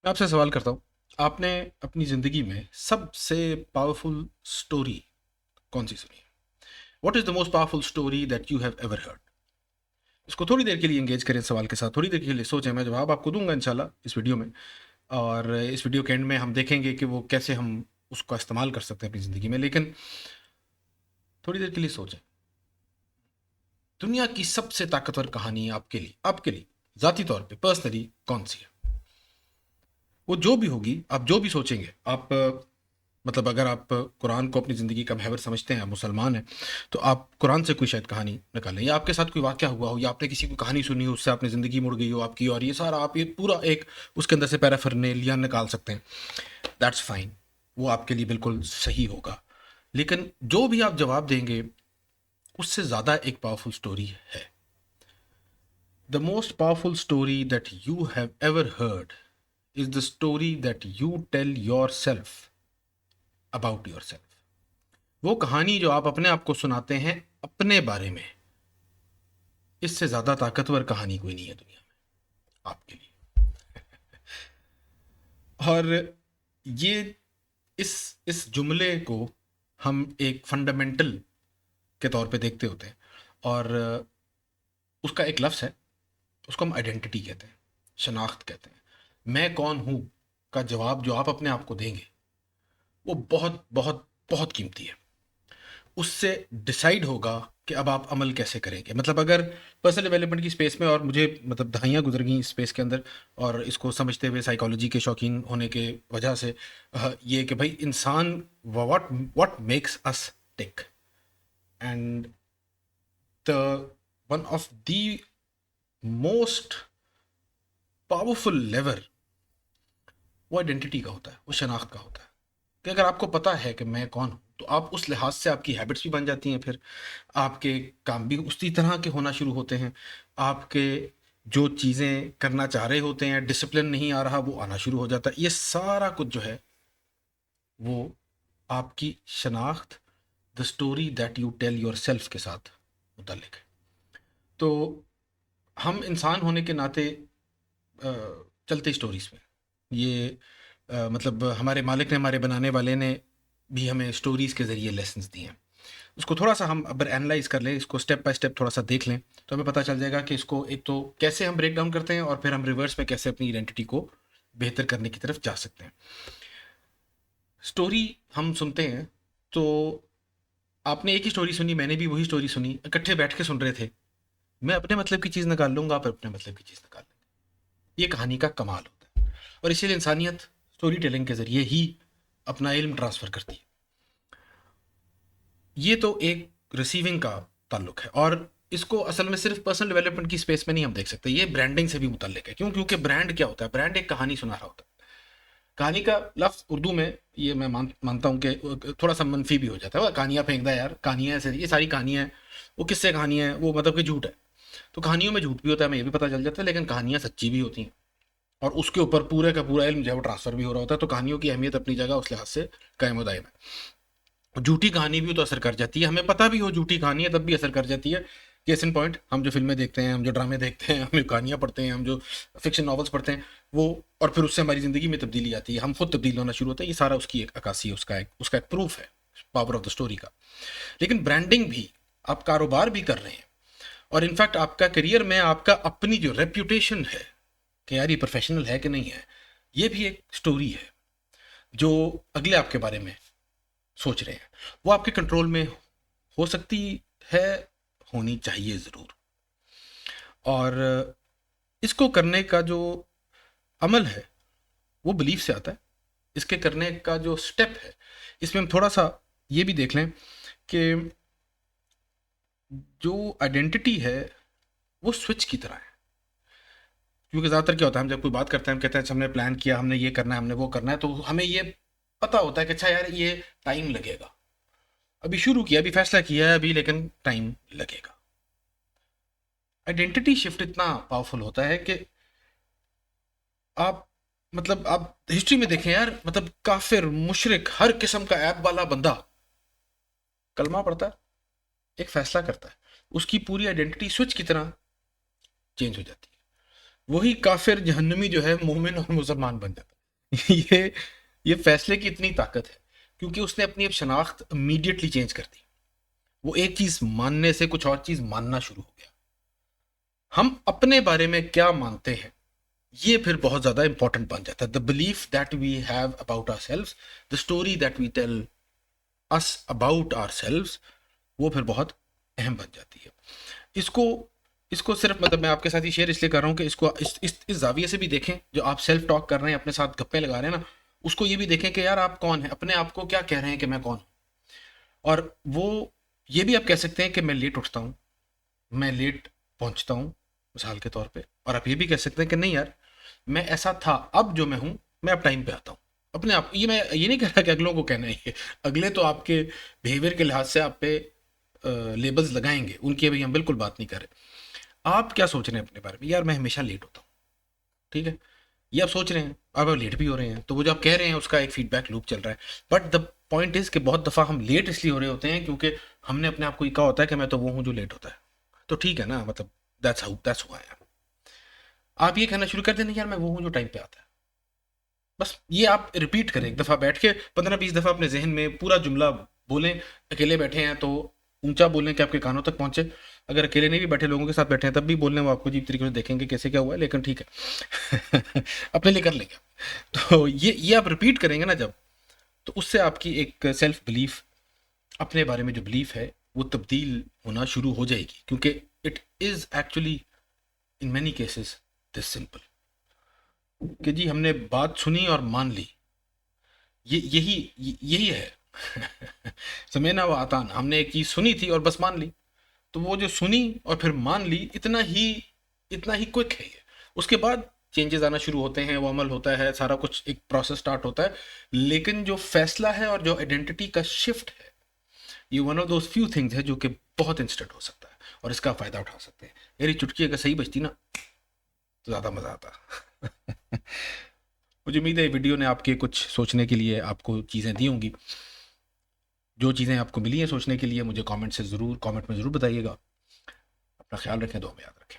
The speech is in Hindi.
आपसे सवाल करता हूँ, आपने अपनी ज़िंदगी में सबसे पावरफुल स्टोरी कौन सी सुनी है? What is the most powerful story that you have ever heard? इसको थोड़ी देर के लिए एंगेज करें सवाल के साथ, थोड़ी देर के लिए सोचें। मैं जवाब आपको दूंगा इंशाल्लाह इस वीडियो में, और इस वीडियो के एंड में हम देखेंगे कि वो कैसे हम उसका इस्तेमाल कर सकते हैं अपनी ज़िंदगी में। लेकिन थोड़ी देर के लिए सोचें, दुनिया की सबसे ताकतवर कहानी आपके लिए ज़ाती तौर पे पर्सनली कौन सी है? वो जो भी होगी, आप जो भी सोचेंगे, आप मतलब अगर आप कुरान को अपनी ज़िंदगी का महवर समझते हैं, आप मुसलमान हैं, तो आप कुरान से कोई शायद कहानी निकालें, या आपके साथ कोई वाक़या हुआ हो, या आपने किसी की कहानी सुनी हो, उससे आपने ज़िंदगी मुड़ गई हो आपकी, और ये सारा आप ये पूरा एक उसके अंदर से पैराफर्नेलिया निकाल सकते हैं। दैट्स फाइन, वो आपके लिए बिल्कुल सही होगा। लेकिन जो भी आप जवाब देंगे, उससे ज़्यादा एक पावरफुल स्टोरी है। The most powerful story that you have ever heard is the story that you tell yourself about yourself. वो कहानी जो आप अपने आप को सुनाते हैं अपने बारे में, इससे ज्यादा ताकतवर कहानी कोई नहीं है दुनिया में आपके लिए। और ये इस जुमले को हम एक फंडामेंटल के तौर पे देखते होते हैं, और उसका एक लफ्ज़ है, उसको हम आइडेंटिटी कहते हैं, शनाख्त कहते हैं। मैं कौन हूँ का जवाब जो आप अपने आप को देंगे, वो बहुत बहुत बहुत कीमती है। उससे डिसाइड होगा कि अब आप अमल कैसे करेंगे। मतलब अगर पर्सनल डेवलपमेंट की स्पेस में, और मुझे मतलब दहाइयाँ गुजर गई इस स्पेस के अंदर, और इसको समझते हुए साइकोलॉजी के शौकीन होने के वजह से, ये कि भाई इंसान, what what makes us tick, and the one of the most powerful lever वो आइडेंटिटी का होता है, वो शनाख्त का होता है। कि अगर आपको पता है कि मैं कौन हूँ, तो आप उस लिहाज से आपकी हैबिट्स भी बन जाती हैं, फिर आपके काम भी उसी तरह के होना शुरू होते हैं। आपके जो चीज़ें करना चाह रहे होते हैं, डिसिप्लिन नहीं आ रहा, वो आना शुरू हो जाता है। ये सारा कुछ जो है, वो आपकी शनाख्त, the story that you tell yourself के साथ मुतल्लिक है। तो हम इंसान होने के नाते अ, चलते स्टोरीज में, ये मतलब हमारे मालिक ने, हमारे बनाने वाले ने भी हमें स्टोरीज के ज़रिए लेसन्स दिए हैं। उसको थोड़ा सा हम अगर एनालाइज कर लें, इसको स्टेप बाय स्टेप थोड़ा सा देख लें, तो हमें पता चल जाएगा कि इसको एक तो कैसे हम ब्रेक डाउन करते हैं, और फिर हम रिवर्स में कैसे अपनी आइडेंटिटी को बेहतर करने की तरफ जा सकते हैं। स्टोरी हम सुनते हैं, तो आपने एक ही स्टोरी सुनी, मैंने भी वही स्टोरी सुनी, इकट्ठे बैठ के सुन रहे थे। मैं अपने मतलब की चीज़ निकाल लूंगा, आप अपने मतलब की चीज़ निकाल लेंगे। ये कहानी का कमाल होता है, और इसीलिए इंसानियत स्टोरी टेलिंग के ज़रिए ही अपना इल्म ट्रांसफ़र करती है। ये तो एक रिसीविंग का ताल्लुक है, और इसको असल में सिर्फ पर्सनल डेवलपमेंट की स्पेस में नहीं हम देख सकते, ये ब्रांडिंग से भी मुतल्लिक है। क्यों? क्योंकि ब्रांड क्या होता है? ब्रांड एक कहानी सुना रहा होता है। कहानी का लफ्ज़ उर्दू में, ये मैं मानता हूँ कि थोड़ा सा मनफी भी हो जाता है, वो कहानियाँ फेंकता है यार, कहानियाँ ऐसे, ये सारी कहानियाँ हैं, वो किससे कहानियाँ हैं, वो मतलब कि झूठ है। तो कहानियों में झूठ भी होता है, हमें ये भी पता चल जाता है, लेकिन कहानियाँ सच्ची भी होती हैं, और उसके ऊपर पूरे का पूरा इल्म जो है वो ट्रांसफ़र भी हो रहा होता है। तो कहानियों की अहमियत अपनी जगह उस लिहाज से कायम दायम है। झूठी कहानी भी हो तो असर कर जाती है, हमें पता भी हो झूठी कहानी है, तब भी असर कर जाती है। केस इन पॉइंट, हम जो फिल्में देखते हैं, हम जो ड्रामे देखते हैं, हम जो कहानियाँ पढ़ते हैं, हम जो फिक्शन नॉवेल्स पढ़ते हैं, वो, और फिर उससे हमारी ज़िंदगी में तब्दीली आती है, हम खुद तब्दील होना शुरू होता है। ये सारा उसकी एक अक्कासी है, उसका एक प्रूफ है पावर ऑफ द स्टोरी का। लेकिन ब्रांडिंग भी, आप कारोबार भी कर रहे हैं, और इनफैक्ट आपका करियर में आपका अपनी जो रेप्यूटेशन है कि यार ये प्रोफेशनल है कि नहीं है, ये भी एक स्टोरी है जो अगले आपके बारे में सोच रहे हैं। वो आपके कंट्रोल में हो सकती है, होनी चाहिए ज़रूर। और इसको करने का जो अमल है, वो बिलीफ से आता है। इसके करने का जो स्टेप है, इसमें हम थोड़ा सा ये भी देख लें कि जो आइडेंटिटी है, वो स्विच की तरह है। क्योंकि ज़्यादातर क्या होता है, हम जब कोई बात करते हैं, हम कहते हैं अच्छा हमने प्लान किया, हमने ये करना है, हमने वो करना है, तो हमें ये पता होता है कि अच्छा यार ये टाइम लगेगा, अभी शुरू किया, अभी फैसला किया है अभी, लेकिन टाइम लगेगा। आइडेंटिटी शिफ्ट इतना पावरफुल होता है कि आप, मतलब आप हिस्ट्री में देखें यार, मतलब काफिर, मुशरिक, हर किस्म का ऐप वाला बंदा कलमा पढ़ता है, एक फैसला करता है, उसकी पूरी आइडेंटिटी स्विच की तरह चेंज हो जाती है। वही काफिर जहन्नमी जो है मोमिन और मुसलमान बन जाता है। ये ये फैसले की इतनी ताकत है क्योंकि उसने अपनी अब शनाख्त इमीडिएटली चेंज कर दी। वो एक चीज मानने से कुछ और चीज मानना शुरू हो गया। हम अपने बारे में क्या मानते हैं ये फिर बहुत ज्यादा इंपॉर्टेंट बन जाता है। The belief that we have about ourselves, the story that we tell us about ourselves, वो फिर बहुत अहम बन जाती है। इसको इसको सिर्फ मतलब मैं आपके साथ ही शेयर इसलिए कर रहा हूँ कि इसको इस जाविये से भी देखें। जो आप सेल्फ टॉक कर रहे हैं, अपने साथ गप्पे लगा रहे हैं ना, उसको ये भी देखें कि यार आप कौन है, अपने आप को क्या कह रहे हैं कि मैं कौन हूँ। और वो ये भी आप कह सकते हैं कि मैं लेट उठता हूँ, मैं लेट पहुँचता हूँ मिसाल के तौर पे। और आप ये भी कह सकते हैं कि नहीं यार, मैं ऐसा था, अब जो मैं हूँ मैं अब टाइम पे आता हूँ अपने आप। ये मैं ये नहीं कह रहा कि अगलों को कहना है ये, अगले तो आपके बिहेवियर के लिहाज से आप पे लेबल्स लगाएंगे, उनकी अभी हम बिल्कुल बात नहीं कर रहे। आप क्या सोच रहे हैं अपने बारे में, यार मैं हमेशा लेट होता हूँ, ठीक है, ये आप सोच रहे हैं, अब आप लेट भी हो रहे हैं, तो वो जो आप कह रहे हैं उसका एक फीडबैक लूप चल रहा है। बट द पॉइंट इज कि बहुत दफ़ा हम लेट इसलिए हो रहे होते हैं क्योंकि हमने अपने आप को ये कहा होता है कि मैं तो वो हूँ जो लेट होता है। तो ठीक है ना, मतलब दैट्स हु आई एम। आप ये कहना शुरू कर देना, यार मैं वो हूँ जो टाइम पे आता है। बस ये आप रिपीट करें एक दफ़ा बैठ के, 15-20 दफ़ा अपने जहन में पूरा जुमला बोलें। अकेले बैठे हैं तो ऊंचा बोलें कि आपके कानों तक पहुंचे। अगर अकेले नहीं भी बैठे, लोगों के साथ बैठे हैं तब भी बोलने, वो आपको अजीब तरीके से देखेंगे कैसे क्या हुआ है, लेकिन ठीक है अपने लिए कर लेंगे। तो ये आप रिपीट करेंगे ना जब, तो उससे आपकी एक सेल्फ बिलीफ, अपने बारे में जो बिलीफ है वो तब्दील होना शुरू हो जाएगी। क्योंकि it is actually in many cases this simple कि जी हमने बात सुनी और मान ली, यही है समेना व आतान, हमने एक चीज़ सुनी थी और बस मान ली। तो वो जो सुनी और फिर मान ली, इतना ही क्विक है ये। उसके बाद चेंजेस आना शुरू होते हैं, वो अमल होता है, सारा कुछ एक प्रोसेस स्टार्ट होता है। लेकिन जो फैसला है और जो आइडेंटिटी का शिफ्ट है, ये one of those few things है जो कि बहुत इंस्टेंट हो सकता है और इसका फ़ायदा उठा सकते हैं। यार ये चुटकी अगर सही बजती ना तो ज़्यादा मज़ा आता मुझे उम्मीद है वीडियो ने आपके कुछ सोचने के लिए आपको चीज़ें दी होंगी। जो चीज़ें आपको मिली हैं सोचने के लिए, मुझे कमेंट में ज़रूर बताइएगा। अपना ख्याल रखें, दुआ में याद रखें।